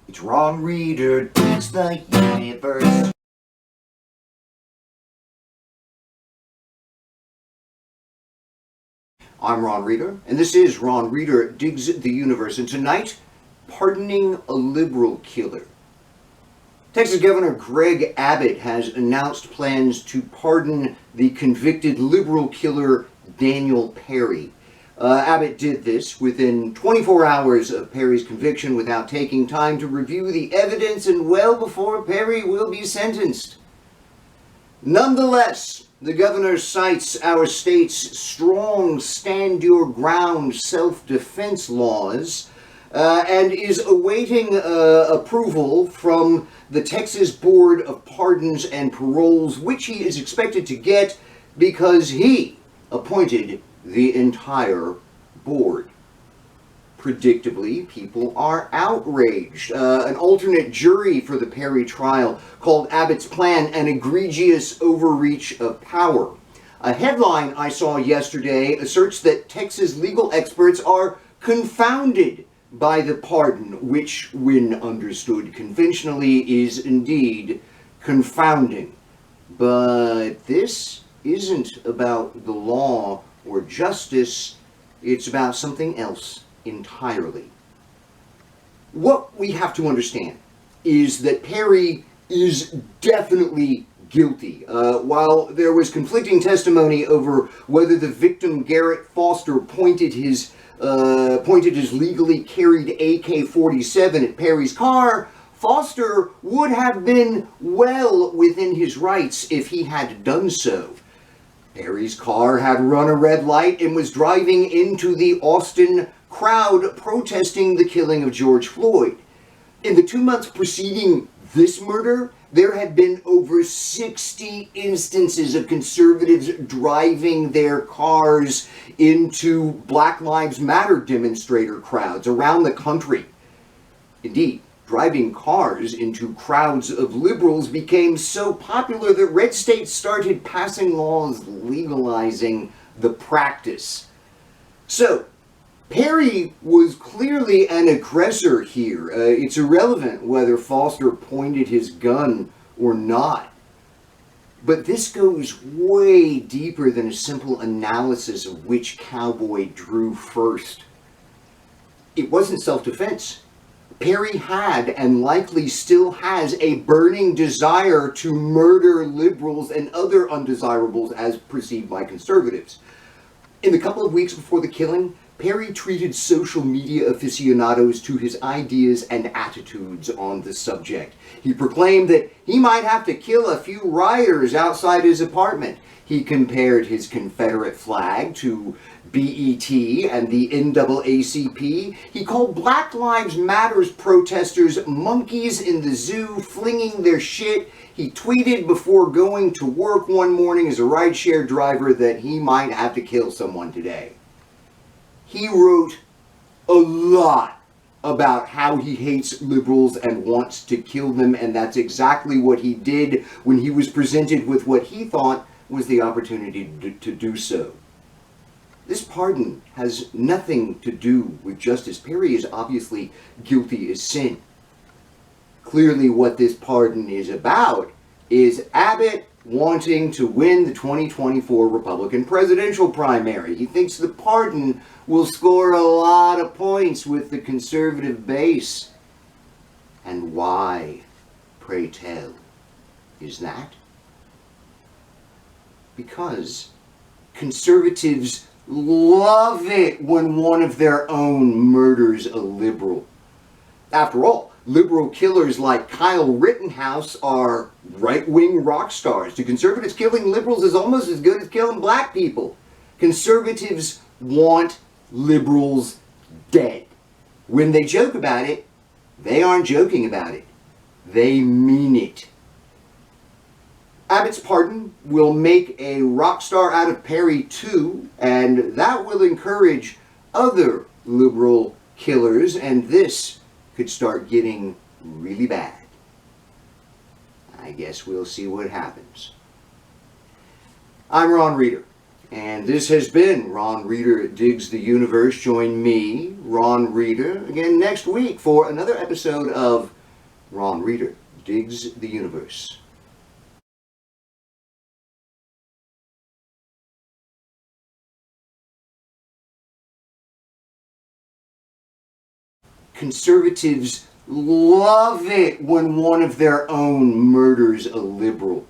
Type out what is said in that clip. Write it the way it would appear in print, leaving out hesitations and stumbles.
It's Ron Reader Digs the Universe. I'm Ron Reader, and this is Ron Reader Digs the Universe. And tonight, pardoning a liberal killer. Texas Governor Greg Abbott has announced plans to pardon the convicted liberal killer Daniel Perry. Abbott did this within 24 hours of Perry's conviction without taking time to review the evidence and well before Perry will be sentenced. Nonetheless, the governor cites our state's strong stand-your-ground self-defense laws and is awaiting approval from the Texas Board of Pardons and Paroles, which he is expected to get because he appointed the entire board. Predictably, people are outraged. An alternate jury for the Perry trial called Abbott's plan an egregious overreach of power. A headline I saw yesterday asserts that Texas legal experts are confounded by the pardon, which, when understood conventionally, is indeed confounding. But this isn't about the law or justice, it's about something else entirely. What we have to understand is that Perry is definitely guilty. While there was conflicting testimony over whether the victim, Garrett Foster, pointed his legally carried AK-47 at Perry's car, Foster would have been well within his rights if he had done so. Perry's car had run a red light and was driving into the Austin crowd protesting the killing of George Floyd. In the 2 months preceding this murder, there had been over 60 instances of conservatives driving their cars into Black Lives Matter demonstrator crowds around the country. Indeed, driving cars into crowds of liberals became so popular that red states started passing laws legalizing the practice. So, Perry was clearly an aggressor here. It's irrelevant whether Foster pointed his gun or not. But this goes way deeper than a simple analysis of which cowboy drew first. It wasn't self-defense. Perry had, and likely still has, a burning desire to murder liberals and other undesirables as perceived by conservatives. In the couple of weeks before the killing, Perry treated social media aficionados to his ideas and attitudes on the subject. He proclaimed that he might have to kill a few rioters outside his apartment. He compared his Confederate flag to BET and the NAACP. He called Black Lives Matter's protesters monkeys in the zoo flinging their shit. He tweeted before going to work one morning as a rideshare driver that he might have to kill someone today. He wrote a lot about how he hates liberals and wants to kill them, and that's exactly what he did when he was presented with what he thought was the opportunity to do so. This pardon has nothing to do with justice. Perry is obviously guilty as sin. Clearly what this pardon is about is Abbott wanting to win the 2024 Republican presidential primary. He thinks the pardon will score a lot of points with the conservative base. And why, pray tell, is that? Because conservatives love it when one of their own murders a liberal. After all, liberal killers like Kyle Rittenhouse are right-wing rock stars. To conservatives, killing liberals is almost as good as killing black people. Conservatives want liberals dead. When they joke about it, they aren't joking about it. They mean it. Abbott's pardon will make a rock star out of Perry too, and that will encourage other liberal killers, and this could start getting really bad. I guess we'll see what happens. I'm Ron Reader, and this has been Ron Reader Digs the Universe. Join me, Ron Reader, again next week for another episode of Ron Reeder digs the universe. Conservatives love it when one of their own murders a liberal.